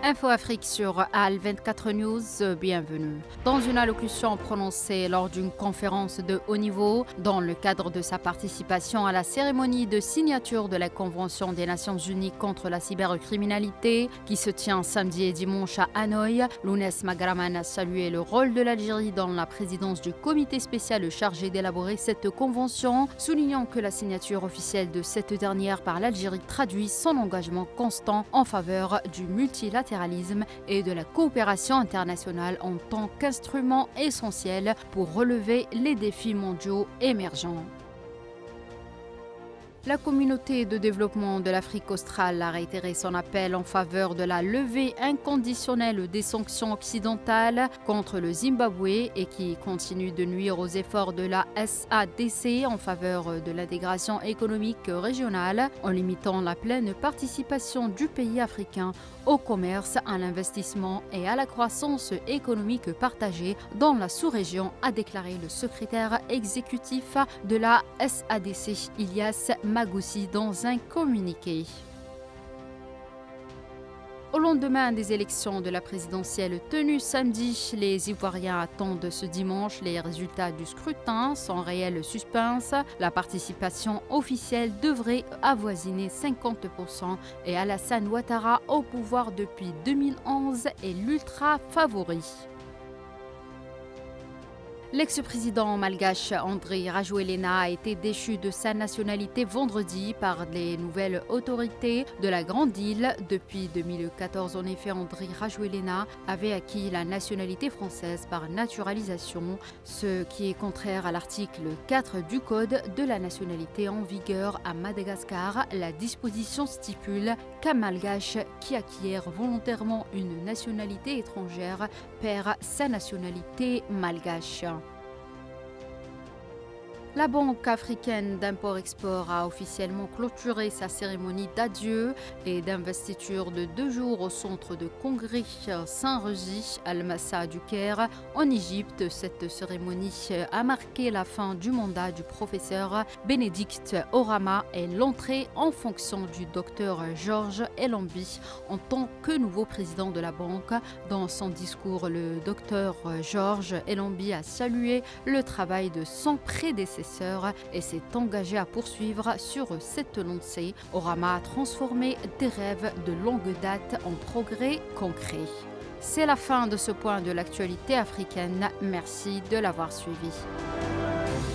Info Afrique sur AL24 News, bienvenue. Dans une allocution prononcée lors d'une conférence de haut niveau, dans le cadre de sa participation à la cérémonie de signature de la Convention des Nations Unies contre la cybercriminalité, qui se tient samedi et dimanche à Hanoï, Lounès Magraman a salué le rôle de l'Algérie dans la présidence du comité spécial chargé d'élaborer cette convention, soulignant que la signature officielle de cette dernière par l'Algérie traduit son engagement constant en faveur du multilatéralisme et de la coopération internationale en tant qu'instrument essentiel pour relever les défis mondiaux émergents. La communauté de développement de l'Afrique australe a réitéré son appel en faveur de la levée inconditionnelle des sanctions occidentales contre le Zimbabwe et qui continue de nuire aux efforts de la SADC en faveur de l'intégration économique régionale en limitant la pleine participation du pays africain au commerce, à l'investissement et à la croissance économique partagée dans la sous-région, a déclaré le secrétaire exécutif de la SADC, Ilyas Magoussi, dans un communiqué. Au lendemain des élections de la présidentielle tenues samedi, les Ivoiriens attendent ce dimanche les résultats du scrutin sans réel suspense. La participation officielle devrait avoisiner 50% et Alassane Ouattara, au pouvoir depuis 2011, est l'ultra favori. L'ex-président malgache Andry Rajoelina a été déchu de sa nationalité vendredi par les nouvelles autorités de la Grande Île. Depuis 2014, en effet, Andry Rajoelina avait acquis la nationalité française par naturalisation, ce qui est contraire à l'article 4 du Code de la nationalité en vigueur à Madagascar. La disposition stipule qu'un malgache qui acquiert volontairement une nationalité étrangère perd sa nationalité malgache. La Banque africaine d'import-export a officiellement clôturé sa cérémonie d'adieu et d'investiture de 2 jours au centre de congrès Saint-Rézy, Al-Massa du Caire, en Égypte. Cette cérémonie a marqué la fin du mandat du professeur Bénédicte Orama et l'entrée en fonction du docteur Georges Elambi en tant que nouveau président de la banque. Dans son discours, le docteur Georges Elambi a salué le travail de son prédécesseur et s'est engagé à poursuivre sur cette lancée. Orama a transformé des rêves de longue date en progrès concrets. C'est la fin de ce point de l'actualité africaine. Merci de l'avoir suivi.